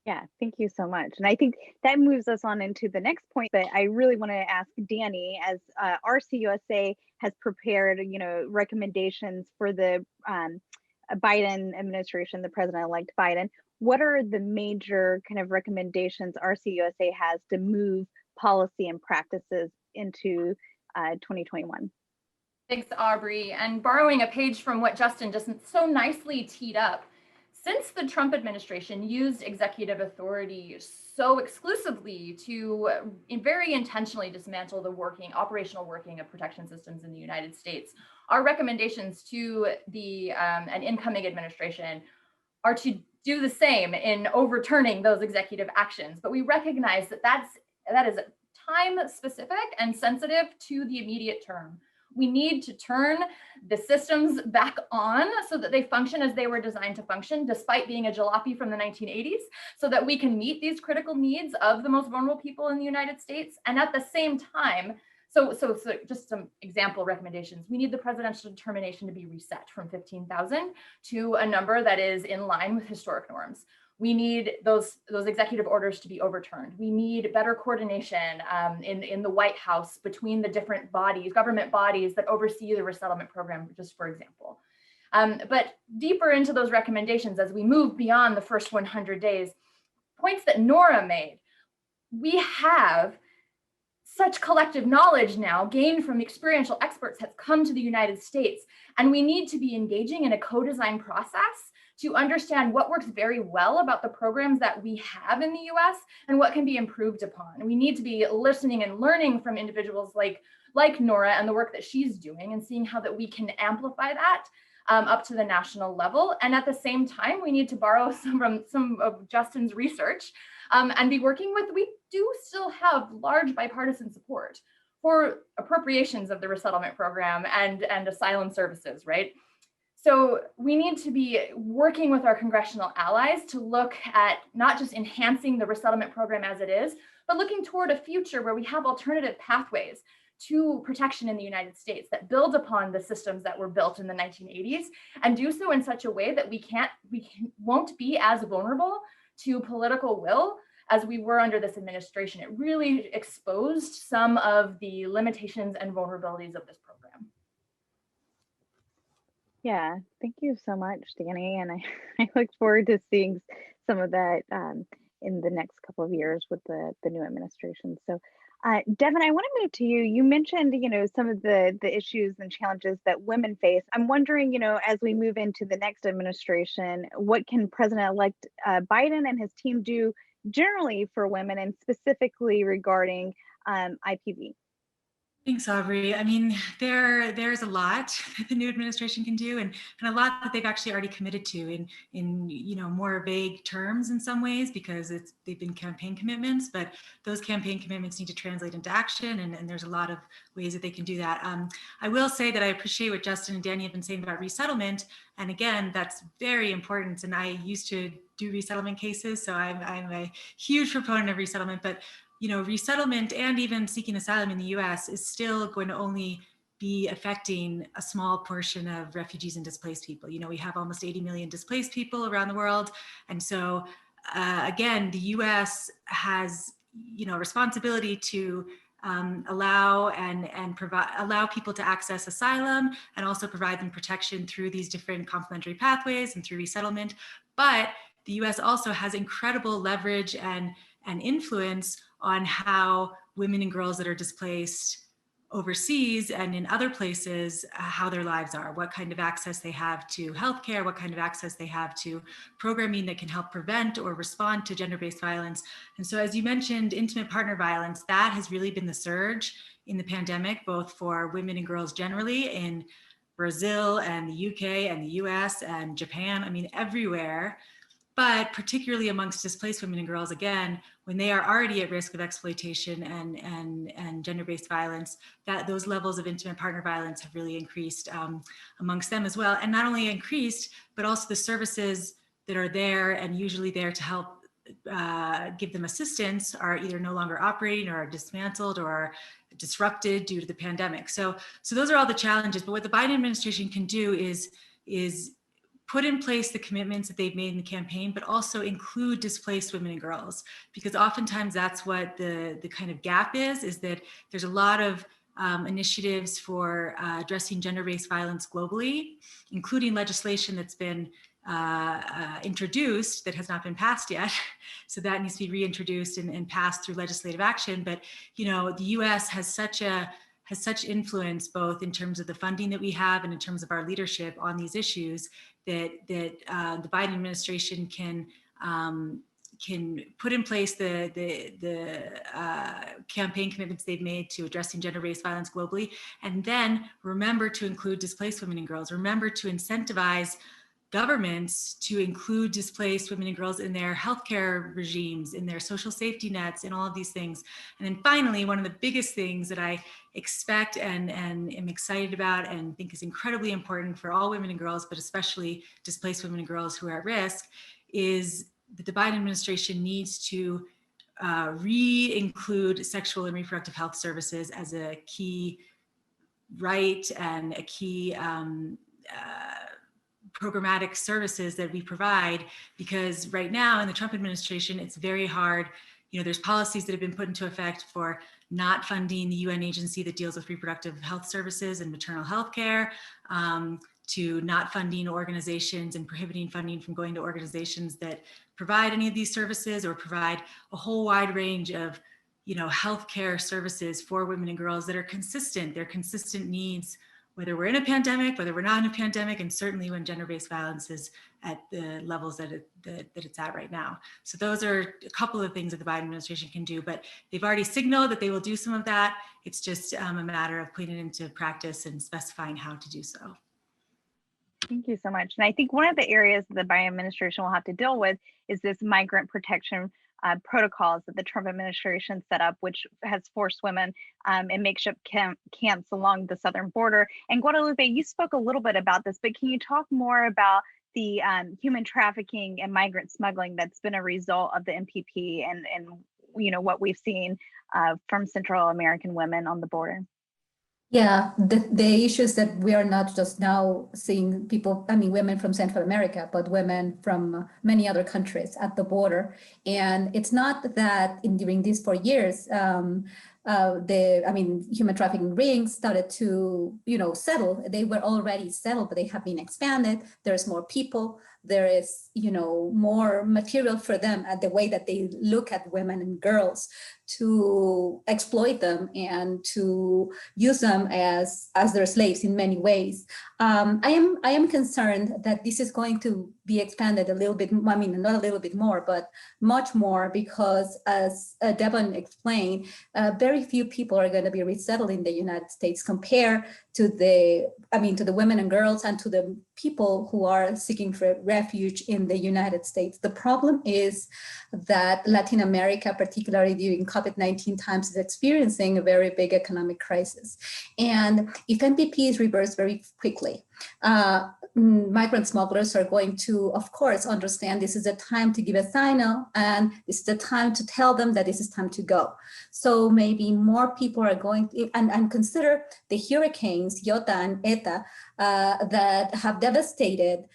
[SPEAKER 3] Yeah, thank you so much. And I think that moves us on into the next point, but I really want to ask Danny, as RCUSA has prepared, recommendations for the Biden administration, the president-elect Biden. What are the major kind of recommendations RCUSA has to move policy and practices into 2021?
[SPEAKER 4] Thanks, Aubrey. And borrowing a page from what Justin just so nicely teed up, since the Trump administration used executive authority so exclusively to very intentionally dismantle the operational working of protection systems in the United States, our recommendations to an incoming administration are to do the same in overturning those executive actions. But we recognize that that is time specific and sensitive to the immediate term. We need to turn the systems back on so that they function as they were designed to function, despite being a jalopy from the 1980s, so that we can meet these critical needs of the most vulnerable people in the United States. And at the same time, so just some example recommendations. We need the presidential determination to be reset from 15,000 to a number that is in line with historic norms. We need those executive orders to be overturned. We need better coordination in the White House between the different government bodies that oversee the resettlement program, just for example. But deeper into those recommendations, as we move beyond the first 100 days, points that Nora made, we have such collective knowledge now gained from experiential experts has come to the United States, and we need to be engaging in a co-design process to understand what works very well about the programs that we have in the US and what can be improved upon. We need to be listening and learning from individuals like Nora and the work that she's doing and seeing how that we can amplify that up to the national level. And at the same time, we need to borrow from some of Justin's research and be working with, we do still have large bipartisan support for appropriations of the resettlement program and asylum services, right? So we need to be working with our congressional allies to look at not just enhancing the resettlement program as it is, but looking toward a future where we have alternative pathways to protection in the United States that build upon the systems that were built in the 1980s and do so in such a way that we won't be as vulnerable to political will as we were under this administration. It really exposed some of the limitations and vulnerabilities of this program.
[SPEAKER 5] Yeah, thank you so much, Danny. And I look forward to seeing some of that in the next couple of years with the new administration. So Devin, I want to move to you. You mentioned, some of the issues and challenges that women face. I'm wondering, as we move into the next administration, what can President-elect Biden and his team do generally for women and specifically regarding IPV?
[SPEAKER 7] Thanks, Aubrey. I mean, there's a lot that the new administration can do, and a lot that they've actually already committed to in more vague terms in some ways, because they've been campaign commitments, but those campaign commitments need to translate into action, and there's a lot of ways that they can do that. I will say that I appreciate what Justin and Danny have been saying about resettlement, and again, that's very important. And I used to do resettlement cases, so I'm a huge proponent of resettlement, but resettlement and even seeking asylum in the US is still going to only be affecting a small portion of refugees and displaced people. We have almost 80 million displaced people around the world. And so again, the US has, a responsibility to allow people to access asylum and also provide them protection through these different complementary pathways and through resettlement. But the US also has incredible leverage and influence on how women and girls that are displaced overseas and in other places, how their lives are, what kind of access they have to healthcare, what kind of access they have to programming that can help prevent or respond to gender-based violence. And so, as you mentioned, intimate partner violence, that has really been the surge in the pandemic, both for women and girls generally in Brazil and the UK and the US and Japan, everywhere. But particularly amongst displaced women and girls, again, when they are already at risk of exploitation and gender-based violence, that those levels of intimate partner violence have really increased amongst them as well. And not only increased, but also the services that are there and usually there to help give them assistance are either no longer operating or are dismantled or are disrupted due to the pandemic. So those are all the challenges. But what the Biden administration can do is put in place the commitments that they've made in the campaign, but also include displaced women and girls, because oftentimes that's what the kind of gap is that there's a lot of initiatives for addressing gender-based violence globally, including legislation that's been introduced that has not been passed yet. So that needs to be reintroduced and passed through legislative action. But, the US has such influence, both in terms of the funding that we have and in terms of our leadership on these issues, that the Biden administration can put in place the campaign commitments they've made to addressing gender-based violence globally, and then remember to include displaced women and girls. Remember to incentivize governments to include displaced women and girls in their healthcare regimes, in their social safety nets, and all of these things. And then finally, one of the biggest things that I expect and am excited about and think is incredibly important for all women and girls, but especially displaced women and girls who are at risk, is that the Biden administration needs to re-include sexual and reproductive health services as a key right and a key programmatic services that we provide, because right now in the Trump administration, it's very hard. You know, there's policies that have been put into effect for not funding the UN agency that deals with reproductive health services and maternal health care, to not funding organizations and prohibiting funding from going to organizations that provide any of these services or provide a whole wide range of, you know, healthcare services for women and girls that are consistent. They're consistent needs, whether we're in a pandemic, whether we're not in a pandemic, and certainly when gender-based violence is at the levels that it's at right now. So those are a couple of things that the Biden administration can do, but they've already signaled that they will do some of that. It's just a matter of putting it into practice and specifying how to do so.
[SPEAKER 3] Thank you so much. And I think one of the areas the Biden administration will have to deal with is this migrant protection protocols that the Trump administration set up, which has forced women in makeshift camps along the southern border. And Guadalupe, you spoke a little bit about this, but can you talk more about the human trafficking and migrant smuggling that's been a result of the MPP and you know what we've seen from Central American women on the border?
[SPEAKER 8] Yeah, the issues that we are not just now seeing people, I mean, women from Central America, but women from many other countries at the border. And it's not that during these 4 years, human trafficking rings started to, you know, settle. They were already settled, but they have been expanded. There's more people. There is, you know, more material for them at the way that they look at women and girls to exploit them and to use them as their slaves in many ways. I am concerned that this is going to be expanded a little bit. I mean, not a little bit more, but much more, because as Devon explained, very few people are going to be resettled in the United States compared to the women and girls and to the people who are seeking for refuge in the United States. The problem is that Latin America, particularly during COVID-19 times, is experiencing a very big economic crisis. And if MPP is reversed very quickly, migrant smugglers are going to, of course, understand this is a time to give a signal, and this is the time to tell them that this is time to go. So maybe more people are going to, and consider the hurricanes, Iota and Eta, that have devastated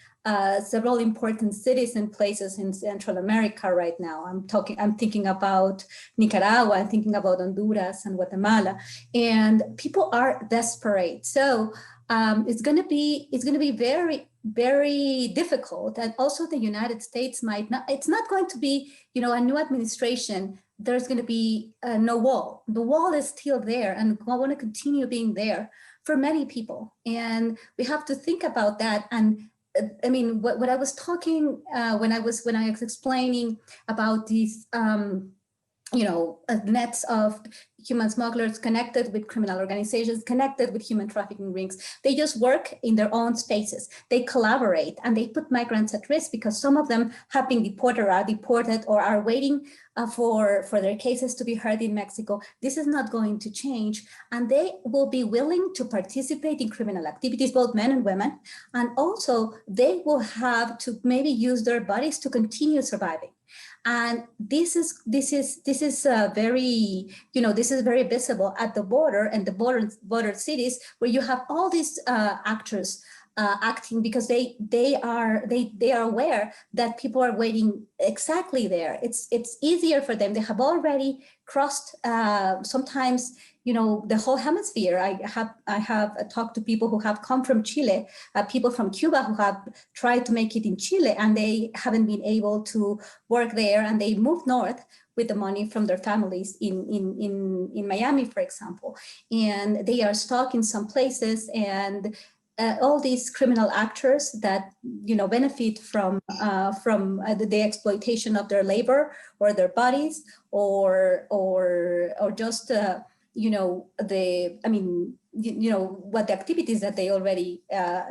[SPEAKER 8] several important cities and places in Central America right now. I'm thinking about Nicaragua, I'm thinking about Honduras and Guatemala, and people are desperate. So it's going to be very, very difficult. And also the United States might not, it's not going to be, you know, a new administration. There's going to be no wall. The wall is still there and I want to continue being there for many people. And we have to think about that. And I mean, what I was talking when I was explaining about these, nets of human smugglers connected with criminal organizations, connected with human trafficking rings. They just work in their own spaces. They collaborate and they put migrants at risk because some of them have been deported or are waiting for their cases to be heard in Mexico. This is not going to change. And they will be willing to participate in criminal activities, both men and women. And also they will have to maybe use their bodies to continue surviving. And this is very visible at the border and the border cities where you have all these actors acting because they are aware that people are waiting exactly there. It's easier for them. They have already crossed sometimes, the whole hemisphere. I have talked to people who have come from Chile, people from Cuba who have tried to make it in Chile and they haven't been able to work there, and they moved north with the money from their families in Miami, for example, and they are stuck in some places, and all these criminal actors that benefit from the exploitation of their labor or their bodies, or just what the activities that they already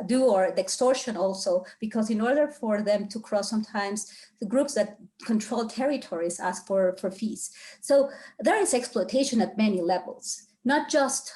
[SPEAKER 8] do, or the extortion also, because in order for them to cross, sometimes the groups that control territories ask for fees. So there is exploitation at many levels, not just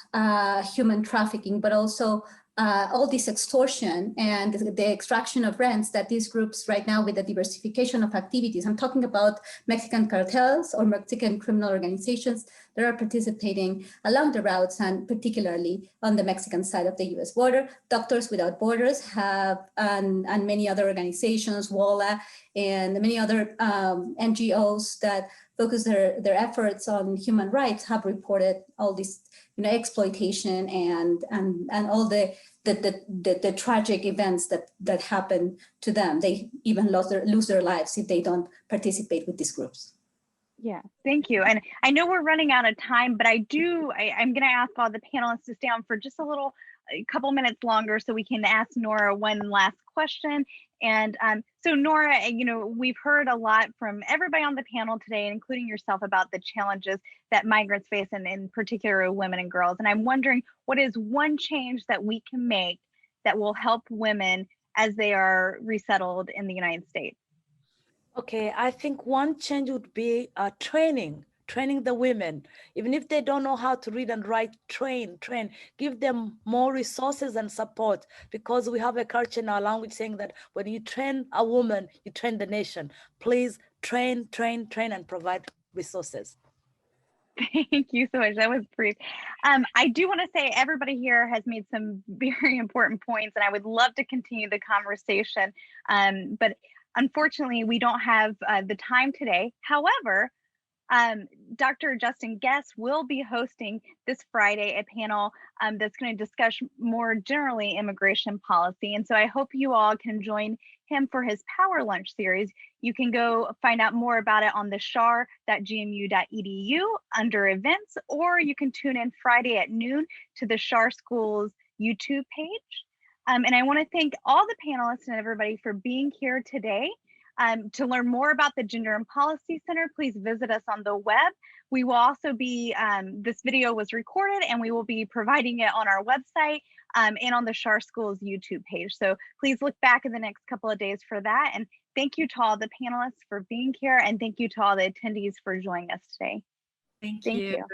[SPEAKER 8] human trafficking, but also all this extortion and the extraction of rents that these groups right now, with the diversification of activities, I'm talking about Mexican cartels or Mexican criminal organizations that are participating along the routes, and particularly on the Mexican side of the US border. Doctors Without Borders have, and many other organizations, WOLA, and many other NGOs that focus their efforts on human rights, have reported all this exploitation and all the tragic events that happen to them. They even lose their lives if they don't participate with these groups.
[SPEAKER 3] Yeah, thank you. And I know we're running out of time, but I'm going to ask all the panelists to stay on for just a couple minutes longer so we can ask Nora one last question. And so Nora, we've heard a lot from everybody on the panel today, including yourself, about the challenges that migrants face, and in particular women and girls. And I'm wondering, what is one change that we can make that will help women as they are resettled in the United States?
[SPEAKER 9] Okay, I think one change would be training the women. Even if they don't know how to read and write, train, give them more resources and support, because we have a culture in our language saying that when you train a woman, you train the nation. Please train, and provide resources.
[SPEAKER 3] Thank you so much. That was brief. I do want to say everybody here has made some very important points, and I would love to continue the conversation. But unfortunately, we don't have the time today. However, Dr. Justin Guest will be hosting this Friday a panel that's going to discuss more generally immigration policy. And so I hope you all can join him for his Power Lunch series. You can go find out more about it on the shar.gmu.edu under events, or you can tune in Friday at noon to the Shar School's YouTube page. And I want to thank all the panelists and everybody for being here today. To learn more about the Gender and Policy Center, please visit us on the web. We will also be, this video was recorded, and we will be providing it on our website and on the Shar School's YouTube page. So please look back in the next couple of days for that. And thank you to all the panelists for being here, and thank you to all the attendees for joining us today.
[SPEAKER 7] Thank
[SPEAKER 8] Thank
[SPEAKER 7] you.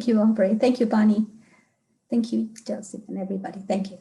[SPEAKER 8] you, Aubrey. Thank you, Bonnie. Thank you, Joseph, and everybody. Thank you.